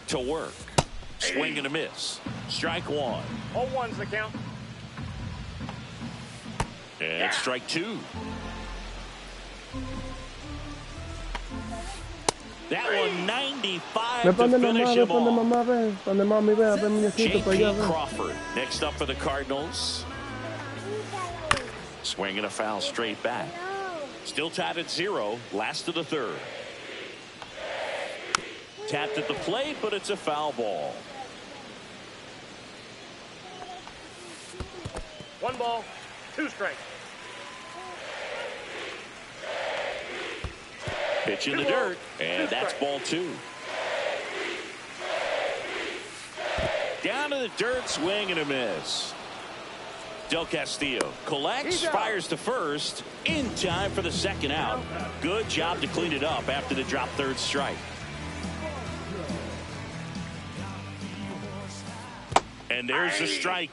to work. Swing and a miss. Strike one. 0-1's the count. And strike two. That one 95 to finish him off. J.P. Crawford next up for the Cardinals. Swinging a foul straight back. Still tied at 0. Last of the third. Tapped at the plate, but it's a foul ball. 1 ball, 2 strikes. Pitch in the dirt, and that's ball 2. Down to the dirt, swing and a miss. Del Castillo collects, fires to first, in time for the second out. Good job to clean it up after the drop third strike. And there's the strike.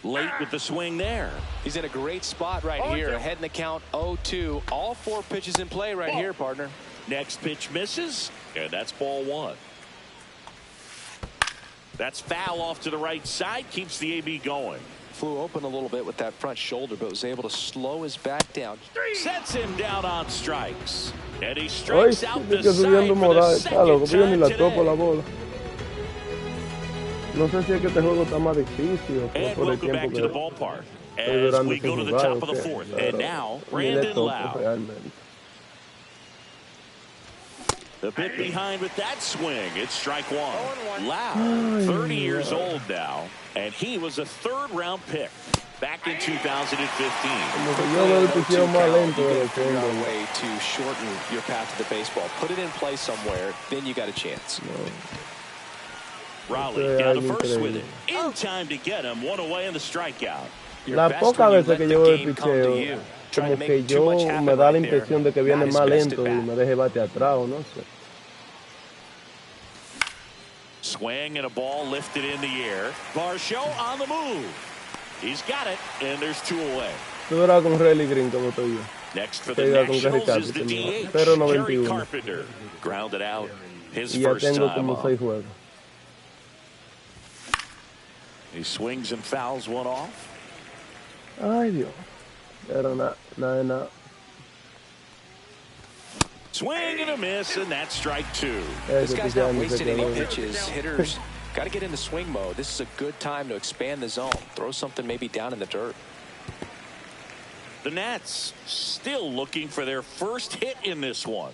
Late with the swing there. He's in a great spot right here. Ahead in the count 0-2. All 4 pitches in play right here, partner. Next pitch misses, and that's ball 1. That's foul off to the right side. Keeps the AB going. Flew open a little bit with that front shoulder, but was able to slow his back down. Sets him down on strikes. And he strikes out the side for the second time today. No sé si es que este juego está más difícil o and por el welcome back tiempo to the que ballpark estoy as we durando go to sin the jugar. top of the fourth. And now Brandon Lau. Realmente. The bit behind with that swing. It's strike one. Lau, 30 years old now, and he was a third-round pick back in 2015. Yo veo el picheo más lento de los Figure out a way to shorten your path to the baseball. Put it in play somewhere, then you got a chance. Raleigh down to first with it. In time to get him. One away in the strikeout. Las pocas veces que yo veo el picheo, como que yo me da la impresión de que viene más lento y me deje bate atrás, no sé. Swing and a ball lifted in the air. Varsho on the move. He's got it, and there's 2 away. Tú verás con Relly Green como estoy yo. Next for the Nationals is the DH, Kerry Carpenter. Grounded out his first time off. He swings and fouls one off. Ay, Dios. Pero nada. Swing and a miss, and that's strike 2. This guy's not wasting any pitches. Hitters got to get into swing mode. This is a good time to expand the zone. Throw something maybe down in the dirt. The Nats still looking for their first hit in this one.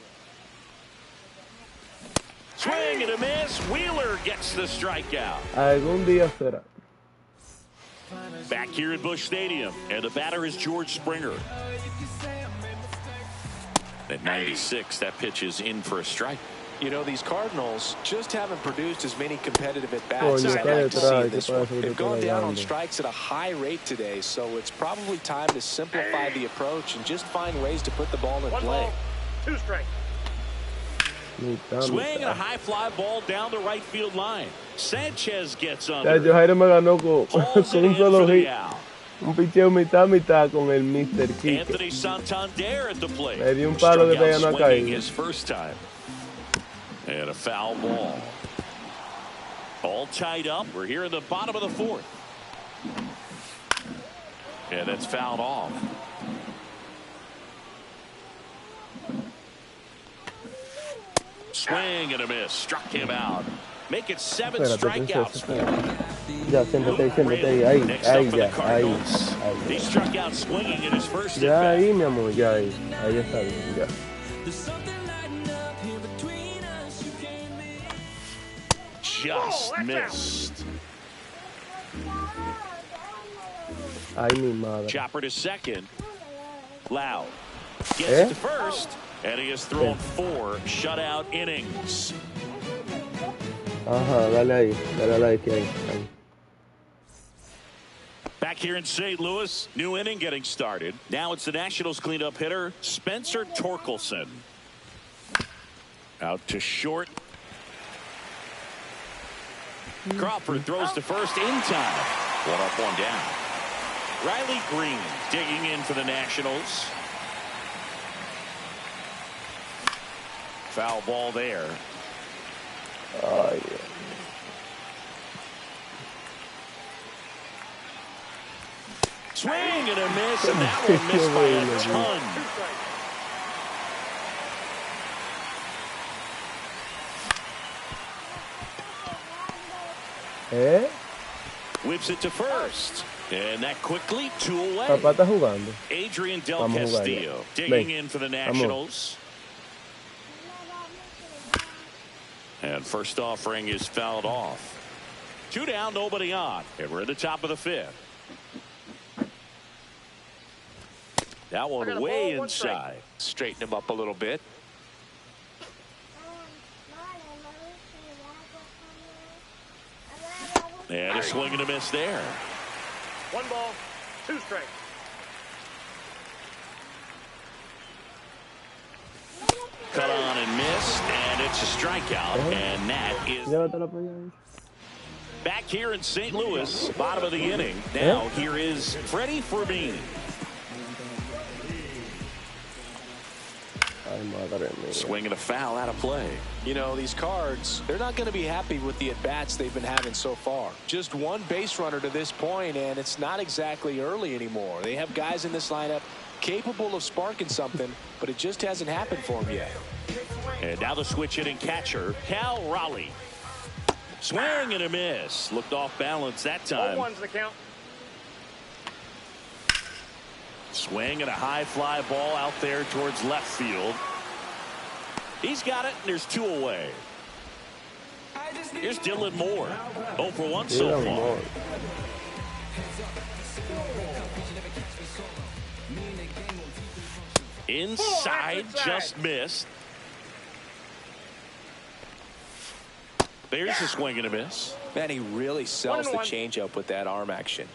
Swing and a miss. Wheeler gets the strikeout. Algún día será. Back here at Busch Stadium, and the batter is George Springer. At 96, that pitch is in for a strike. You know, these Cardinals just haven't produced as many competitive at-bats as I'd like to see in this one. They've gone down on strikes at a high rate today, so it's probably time to simplify the approach and just find ways to put the ball in play. 1 ball, 2 strikes. Swing and a high fly ball down the right field line. Sanchez gets under. Ya, Jairo me ganó con un solo hit. Un picheo mitad con el Mr. Quique. Anthony Santander at the plate. Le dio un palo que todavía no ha caído. His first time. And a foul ball. All tied up. We're here in the bottom of the fourth. And it's fouled off. Swing and a miss. Struck him out. Make it 7 strikeouts. Ya, siéntate ahí. He struck out swinging in his first ya at-bat. ahí, mi amor, ya ahí. Ahí está bien, ya. Just missed. Ay, mi madre. Chopper to second. Lau gets to first, and he has thrown 4 shutout innings. Ajá, dale ahí que ahí. Back here in St. Louis, new inning getting started. Now it's the Nationals cleanup hitter, Spencer Torkelson. Out to short. Crawford throws to first in time. 1 up, 1 down. Riley Green digging in for the Nationals. Foul ball there. Oh, yeah. Swing and a miss, and that one missed by a ton. Whips it to first. And that quickly, 2 away. Papá está jugando. Adrian Del Castillo digging in for the Nationals. And first offering is fouled off. 2 down, nobody on. And we're at the top of the 5th. That one way inside. Straighten him up a little bit. And a swing and a miss there. 1 ball, 2 strikes. Cut on and miss, and it's a strikeout. And that is back here in St. Louis, bottom of the inning. Now here is Freddie Fermin. Swinging a foul out of play. You know, these Cards, they're not going to be happy with the at-bats they've been having so far. Just 1 base runner to this point, and it's not exactly early anymore. They have guys in this lineup capable of sparking something, but it just hasn't happened for them yet. And now the switch hitting catcher, Cal Raleigh. Swing and a miss. Looked off balance that time. 0-1's the count. Swing and a high fly ball out there towards left field. He's got it, and there's 2 away. Here's Dylan Moore. 0 for 1 so far. Inside, just missed. There's a swing and a miss. Man, he really sells the changeup with that arm action.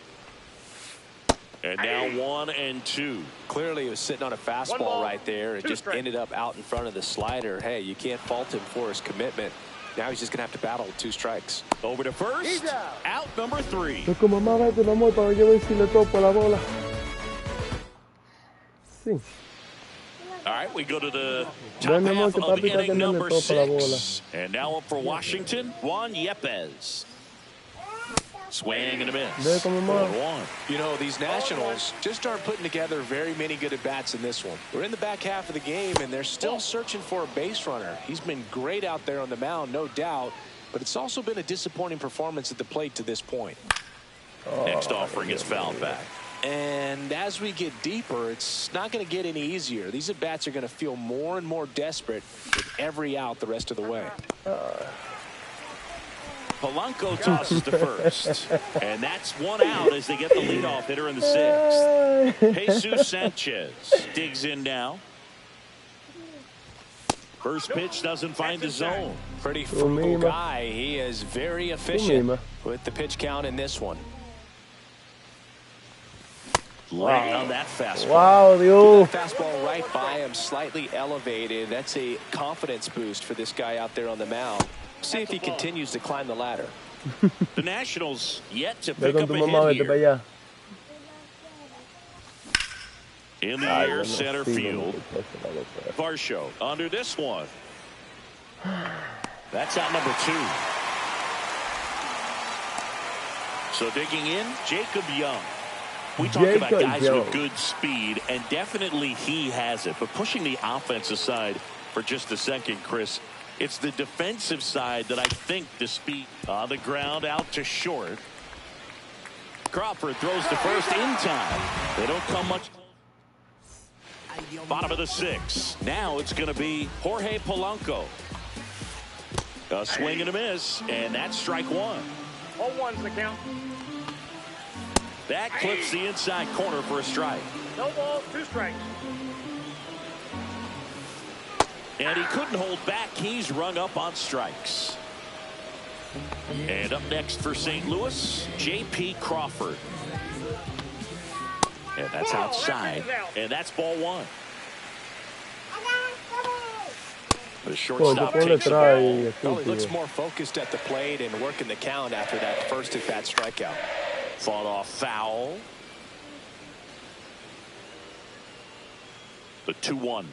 And now 1-2. Clearly he was sitting on a fastball right there. It just ended up out in front of the slider. Hey, you can't fault him for his commitment. Now he's just going to have to battle with 2 strikes. Over to first. Out number 3. All right, we go to the top half of inning number 6. And now up for Washington, Juan Yepez. Swing and a miss. 1-1. You know, these Nationals just aren't putting together very many good at-bats in this one. We're in the back half of the game, and they're still searching for a base runner. He's been great out there on the mound, no doubt, but it's also been a disappointing performance at the plate to this point. Next offering is fouled back. And as we get deeper, it's not going to get any easier. These at-bats are going to feel more and more desperate with every out the rest of the way. Polanco tosses to first. And that's 1 out as they get the leadoff hitter in the 6th. Jesus Sanchez digs in now. First pitch doesn't find the zone. Pretty frugal guy. He is very efficient with the pitch count in this one. Late on that fastball. Wow, Dios. Fastball right by him, slightly elevated. That's a confidence boost for this guy out there on the mound. See if he continues to climb the ladder. The Nationals yet to pick up a hit here. In the air, center field. Varsho under this one. That's out number 2. So digging in, Jacob Young. We talk about guys with good speed, and definitely he has it. But pushing the offensive side for just a second, Chris, it's the defensive side that I think the speed on the ground out to short. Crawford throws to first in time. They don't come much. Bottom of the 6th. Now it's going to be Jorge Polanco. A swing and a miss, and that's strike 1. 0-1's the count. That clips the inside corner for a strike. No balls, 2 strikes. And he couldn't hold back. He's rung up on strikes. And up next for St. Louis, J.P. Crawford. And that's outside. And that's ball 1. The shortstop takes the ball. Well, he looks more focused at the plate and working the count after that first at-bat strikeout. Fought off foul. The 2-1.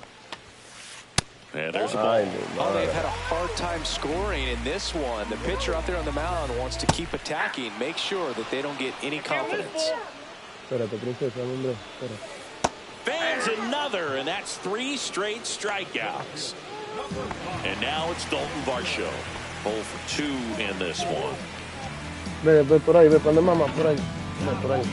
And there's a ball. Oh, they've had a hard time scoring in this one. The pitcher out there on the mound wants to keep attacking, make sure that they don't get any confidence. Fans another, and that's 3 straight strikeouts. And now it's Mlbtheshow. 0 for 2 in this one. Ve por ahí, ve cuando mamá, por ahí. Ve por ahí.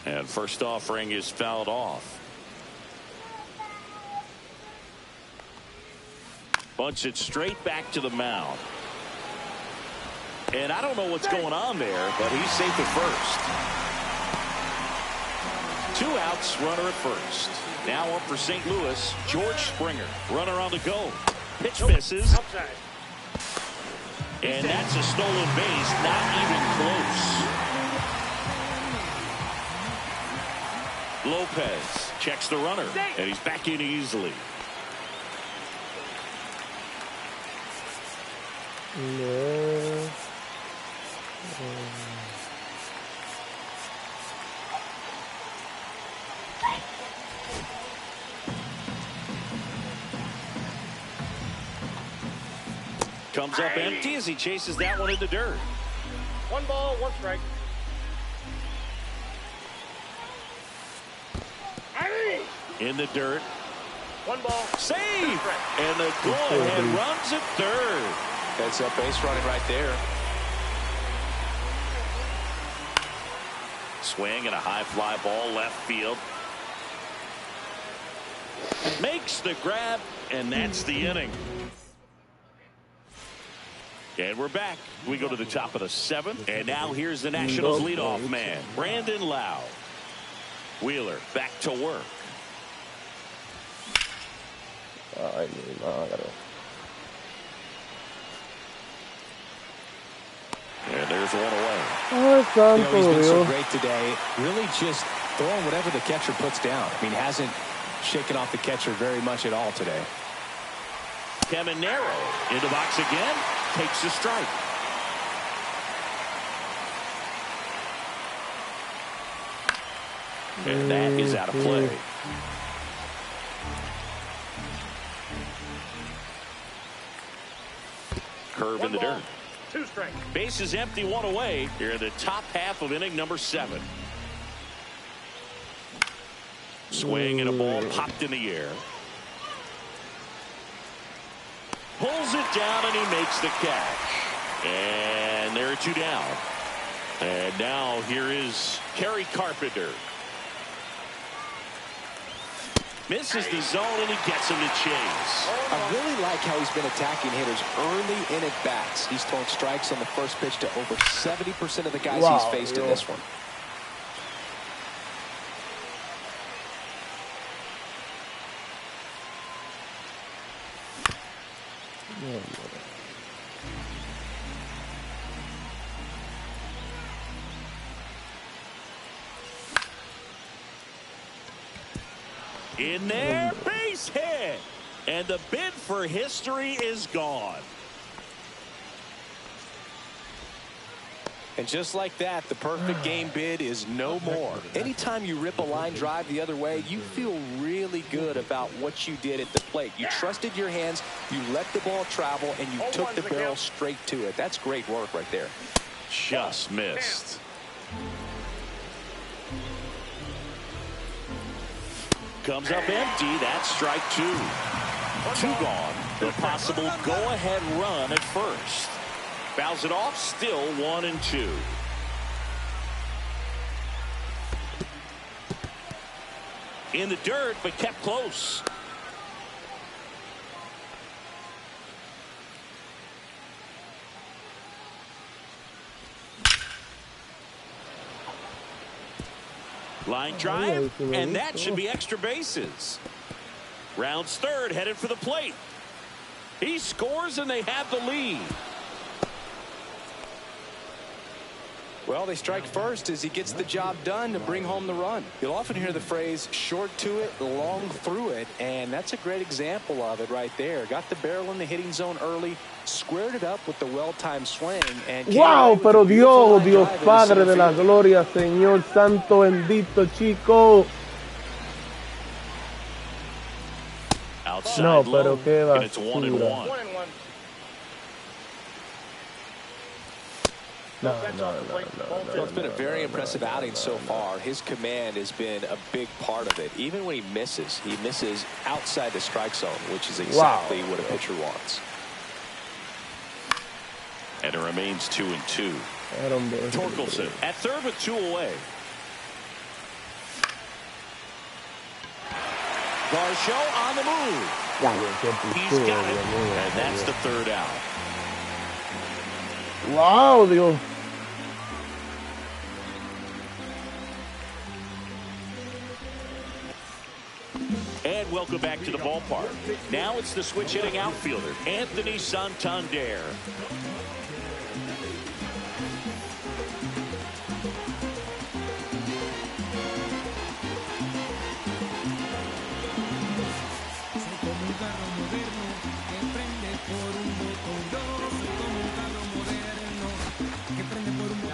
And first offering is fouled off. Bunts it straight back to the mound. And I don't know what's going on there, but he's safe at first. 2 outs, runner at first. Now up for St. Louis, George Springer. Runner on the go. Pitch misses. And that's a stolen base, not even close. Lopez checks the runner, and he's back in easily. No. Comes up empty as he chases that one in the dirt. 1 ball, 1 strike. In the dirt. 1 ball. Save! And the go-ahead runs at third. That's a base running right there. Swing and a high fly ball left field. Makes the grab, and that's the inning. And we're back. We go to the top of the 7th, and now here's the Nationals leadoff man, Brandon Lowe. Wheeler back to work. Ay, mi madre. And there's one away. Ay, santo He's been so Dios. great today. Really just throwing whatever the catcher puts down. I mean, hasn't shaken off the catcher very much at all today. Caminero in the box again. Takes the strike. And that is out of play. Curve in the dirt. 2 strikes. Base is empty, 1 away. Here in the top half of inning number 7. Swing and a ball popped in the air. Pulls it down and he makes the catch. And there are 2 down. And now here is Kerry Carpenter. Misses the zone and he gets him to chase. I really like how he's been attacking hitters early in at bats. He's thrown strikes on the first pitch to over 70% of the guys he's faced in this one. In there, base hit. And the bid for history is gone. And just like that, the perfect game bid is no more. Anytime you rip a line drive the other way, you feel really good about what you did at the plate. You trusted your hands, you let the ball travel, and you took the barrel straight to it. That's great work right there. Just missed. Comes up empty. That's strike 2. 2 gone. The possible go-ahead run at first. Fouls it off. Still 1-2. In the dirt, but kept close. Line drive, and that should be extra bases. Rounds third, headed for the plate. He scores, and they have the lead. Well, they strike first as he gets the job done to bring home the run. You'll often hear the phrase, short to it, long through it, and that's a great example of it right there. Got the barrel in the hitting zone early, squared it up with the well-timed swing, and wow, pero Dios, Dios Padre de la Gloria, Señor Santo bendito, chico. Outside no, low, pero qué and it's 1-1. No. Well, it's been a very impressive outing so far. His command has been a big part of it. Even when he misses outside the strike zone, which is exactly what a pitcher wants. And it remains 2-2. Torkelson at third with 2 away. Garceau on the move. He's got it, and that's the 3rd out. Wow, Dios. And welcome back to the ballpark. Now it's the switch hitting outfielder, Anthony Santander.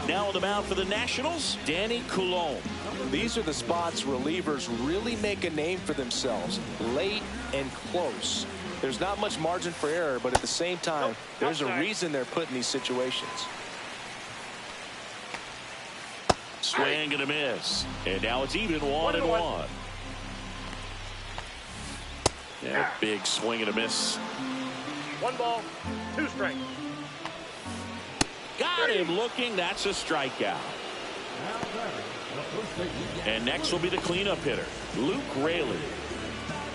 Now on the mound for the Nationals, Danny Coulombe. These are the spots relievers really make a name for themselves, late and close. There's not much margin for error, but at the same time, there's a reason they're put in these situations. Swing and a miss. And now it's even 1-1. Yeah, big swing and a miss. 1 ball, 2 strikes. Got him looking. That's a strikeout. And next will be the cleanup hitter, Luke Raley.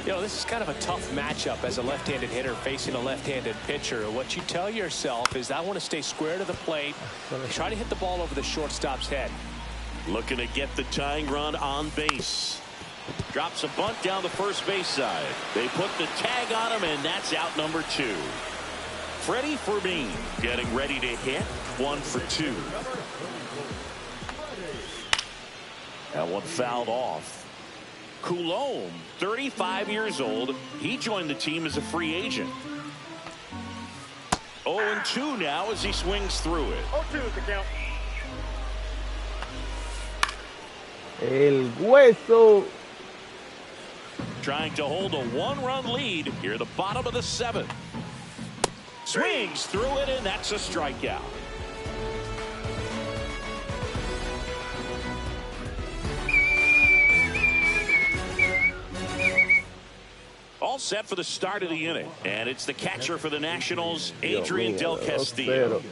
You know, this is kind of a tough matchup as a left-handed hitter facing a left-handed pitcher. What you tell yourself is, I want to stay square to the plate, try to hit the ball over the shortstop's head. Looking to get the tying run on base. Drops a bunt down the first base side. They put the tag on him, and that's out number 2. Freddie Fermin getting ready to hit. 1 for 2. That one fouled off. Coulombe, 35 years old. He joined the team as a free agent. 0-2 now as he swings through it. 0-2 is the count. El hueso. Trying to hold a 1-run lead here at the bottom of the 7th. Swings through it, and that's a strikeout. All set for the start of the inning. And it's the catcher for the Nationals, Adrian Del Castillo.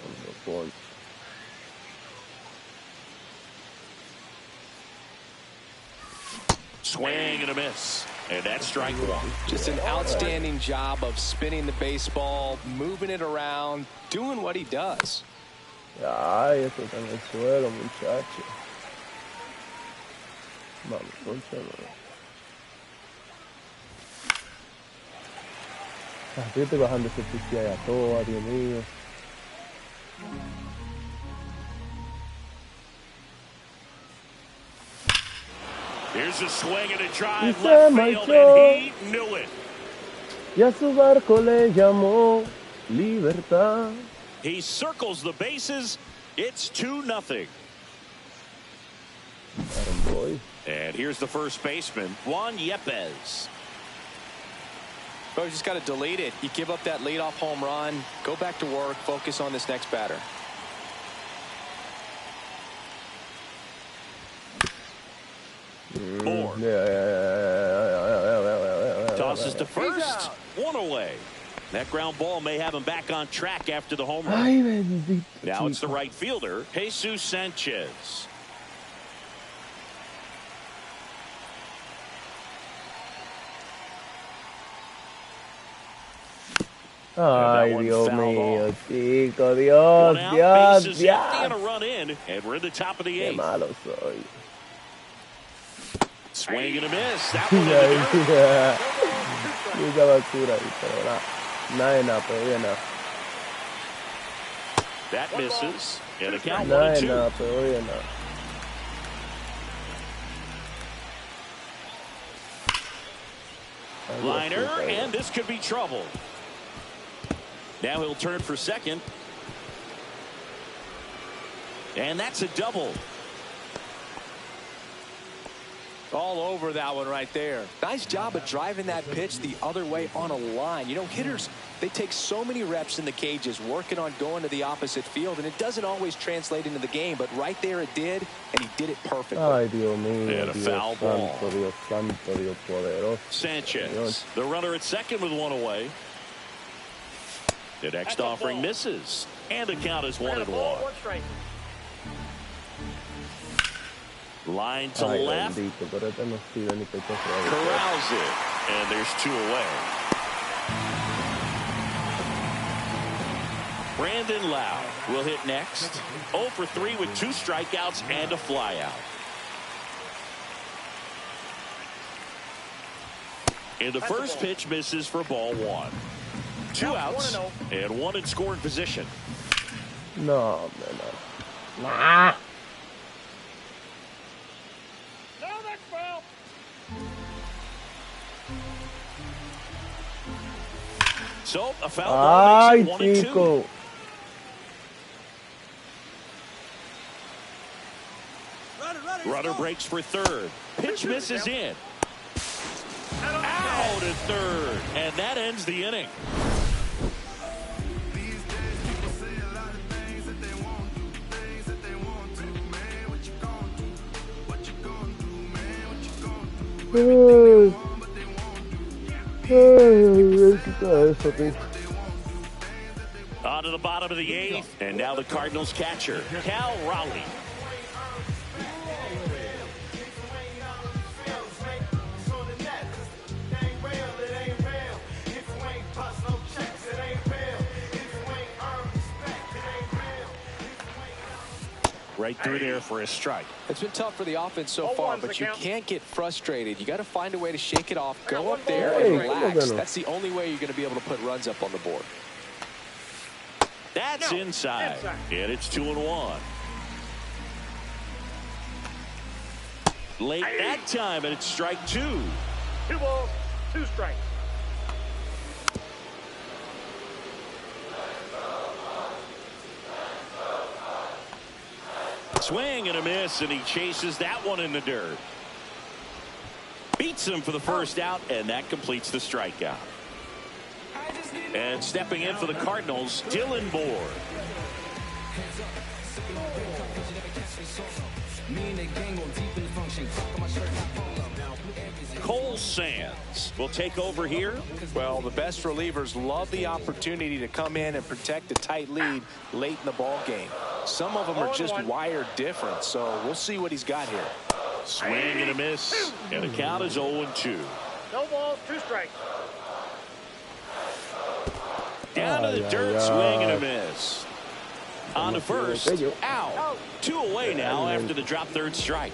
Swing and a miss. And that's strike 1. Just an outstanding job of spinning the baseball, moving it around, doing what he does. Ay, eso está en el suelo, muchacho. Vamos, pónselo. Así estoy bajando ese pichi a todo, Dios mío. Here's a swing and a drive left field, and he knew it. Y a su barco le llamó Libertad. He circles the bases. It's 2-0. And here's the first baseman, Juan Yepes. Oh, you just got to delete it. You give up that leadoff home run, go back to work, focus on this next batter. Moore. Tosses to first. 1 away. That ground ball may have him back on track after the home run. Now it's the right fielder, Jesus Sanchez. Ay, Dios mío, chico, Dios, Dios, Dios. And a run in, and we're at the top of the 8th. Qué malo soy. Swing and a miss. That one in the dirt. Mucha basura ahí, pero nada, pero bien, nada. That misses. And a count 1-2. Liner, and this could be trouble. Now he'll turn for second. And that's a double. All over that one right there. Nice job of driving that pitch the other way on a line. You know, hitters, they take so many reps in the cages working on going to the opposite field, and it doesn't always translate into the game, but right there it did, and he did it perfectly. Ay, Dios mío, and a foul ball. Dios santo, Dios poderoso. Sanchez, the runner at second with one away. The next offering misses, and the count is 1-1. Line to left. Corrals it. And there's 2 away. Brandon Lau will hit next. 0 for 3 with 2 strikeouts and a flyout. And the first pitch misses for ball 1. 2 outs and 1 in scoring position. No, man. Nah. So a foul ball makes it 1-2. Runner breaks for third. Pitch misses in. Out at third. And that ends the inning. On to the bottom of the 8th, and now the Cardinals catcher, Cal Raleigh. Right through there for a strike. It's been tough for the offense so far, but you can't get frustrated. You got to find a way to shake it off, go up there and relax. That's the only way you're going to be able to put runs up on the board. That's inside. And it's 2-1. Late that time, and it's strike 2. 2 balls, 2 strikes. Swing and a miss, and he chases that one in the dirt. Beats him for the first out, and that completes the strikeout. And stepping in for the Cardinals, Dylan Moore. Cole Sands will take over here. Well, the best relievers love the opportunity to come in and protect a tight lead late in the ball game. Some of them are just wired different, so we'll see what he's got here. Swing and a miss, and the count is 0-2. No balls, 2 strikes. Down to the dirt, swing and a miss. On to first, out. 2 away now after the drop third strike.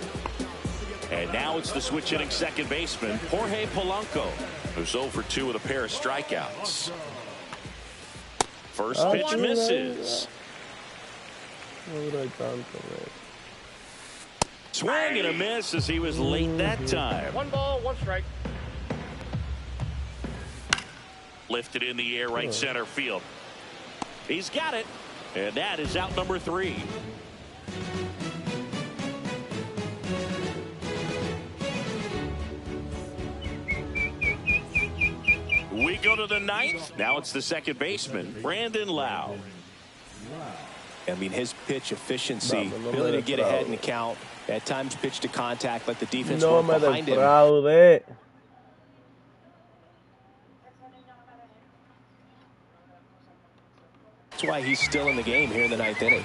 And now it's the switch hitting second baseman, Jorge Polanco, who's 0 for 2 with a pair of strikeouts. First pitch misses. Swing and a miss as he was late that time. 1 ball, 1 strike. Lifted in the air, right center field. He's got it. And that is out number 3. We go to the 9th. Now it's the second baseman, Brandon Lau. I mean, his pitch efficiency, ability to get ahead in the count, at times pitch to contact, like the defense went behind him. That's why he's still in the game here in the 9th inning.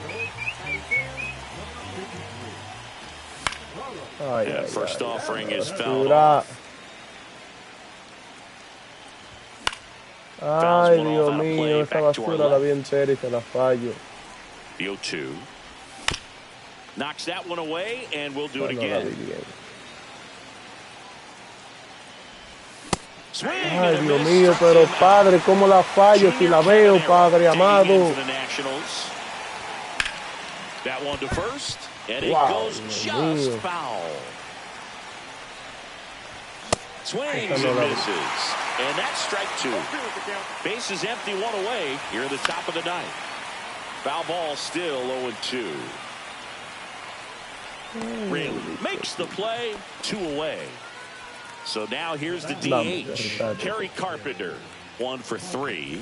Yeah, first offering is fouled off. Ay, Dios mío, esa basura la vi entera y se la fallo. The 0-2. Knocks that one away, and we'll do it again. Ay, Dios mío, pero padre, ¿cómo la fallo si la veo, padre amado? That one to first, and it goes just foul. Swings and misses, and that's strike two. Base is empty, one away here at the top of the ninth. Foul ball still 0-2. Really makes the play, 2 away. So now here's the DH, Kerry Carpenter, 1 for 3.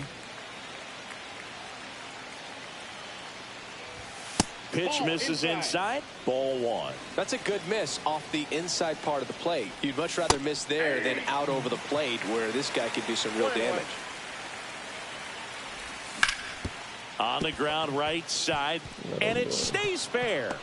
Pitch misses inside, ball 1. That's a good miss off the inside part of the plate. You'd much rather miss there than out over the plate where this guy could do some real damage. On the ground right side, and it stays fair.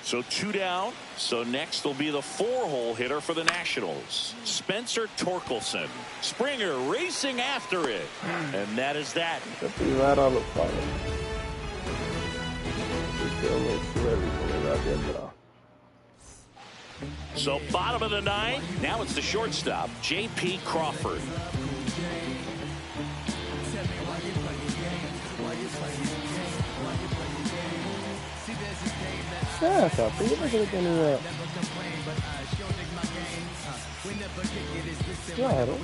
So 2 down. So next will be the 4-hole hitter for the Nationals, Spencer Torkelson. Springer racing after it, and that is that. So bottom of the 9th. Now it's the shortstop, J.P. Crawford. Claro.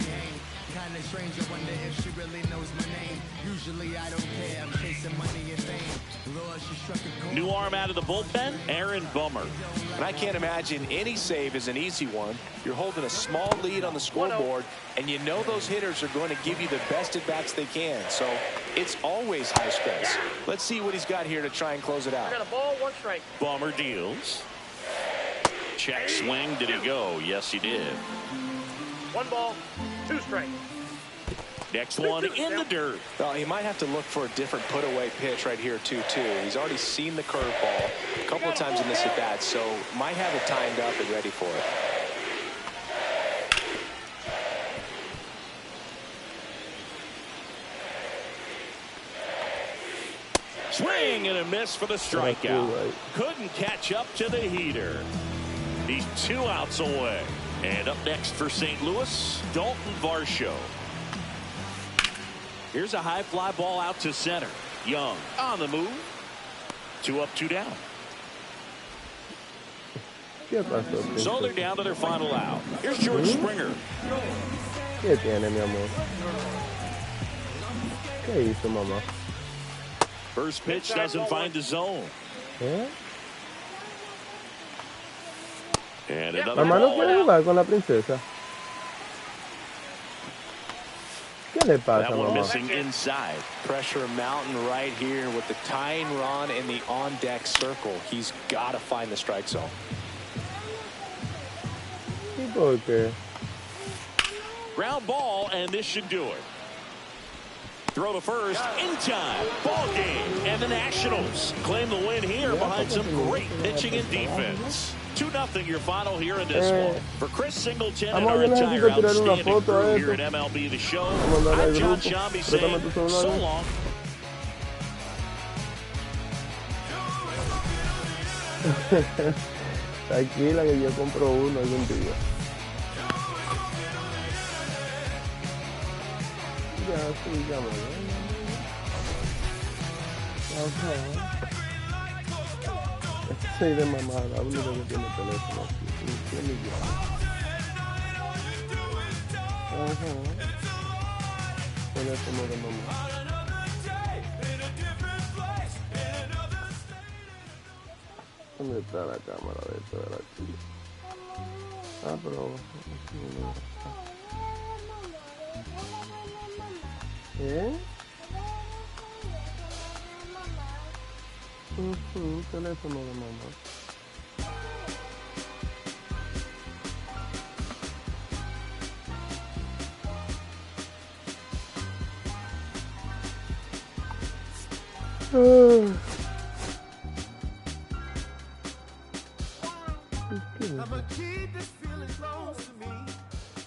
New arm out of the bullpen, Aaron Bummer. And I can't imagine any save is an easy one. You're holding a small lead on the scoreboard, and you know those hitters are going to give you the best at-bats they can. So it's always high stress. Let's see what he's got here to try and close it out. I got a ball, 1 strike. Bummer deals. Check swing. Did he go? Yes, he did. 1 ball, 2 strikes. Next one in the dirt. Well, he might have to look for a different put-away pitch right here, 2-2. He's already seen the curveball a couple of times in this at-bat, so might have it timed up and ready for it. Swing and a miss for the strikeout. Couldn't catch up to the heater. He's 2 outs away. And up next for St. Louis, Mlbtheshow. Here's a high fly ball out to center. Young on the move. 2 up, 2 down. So they're down to their final out. Here's George Springer. ¿Qué tiene, mi amor? ¿Qué hizo, mamá? First pitch doesn't find the zone. And another Mamá no ball quiere jugar con la princesa. ¿Qué le pasa, that one mamá? missing inside. Pressure mountain right here with the tying run in the on-deck circle. He's got to find the strike zone. ¿Y por qué? Ground ball, and this should do it. Throw to first in time. Ball game, and the Nationals claim the win here behind some great pitching and defense. 2-0 your final here in this one. For Chris Singleton and our entire outstanding crew here at MLB The Show, I'm John Shambi saying so long. Tranquila que yo compro uno algún día. Ya, sí, llámalo. Soy de mamá, la única que tiene teléfono aquí. ¿Quién me llama? Teléfono de mamá. ¿Dónde está la cámara de esto de la chica? Ah, pero... teléfono de mamá.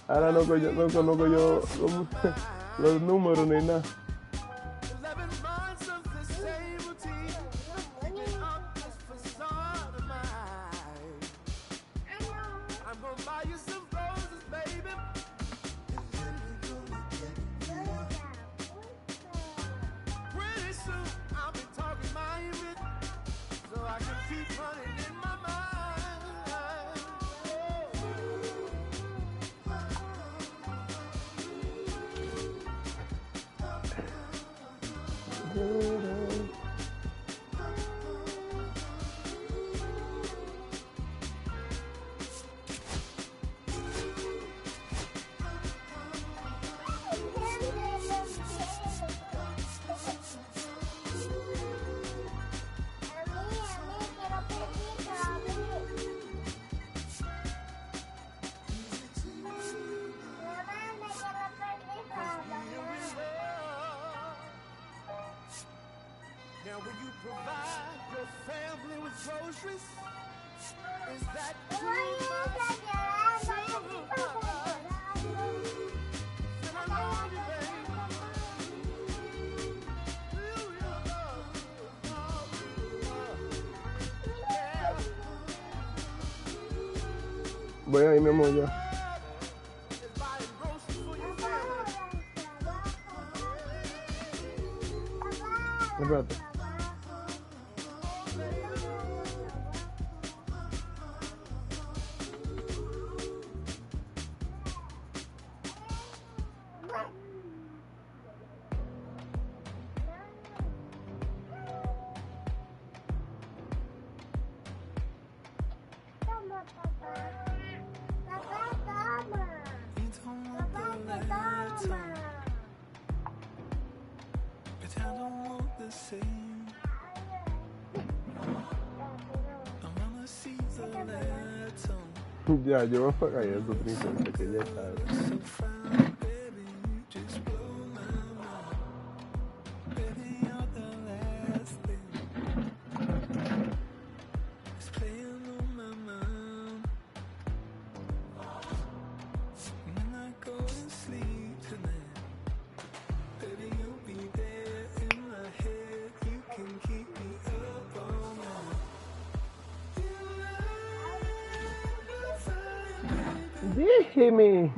Ahora no conozco yo los números ni nada. Voy ahí, mi amor, ya. Espérate. Ya, yo me apagué eso, princesa, que ya sabes. Déjeme.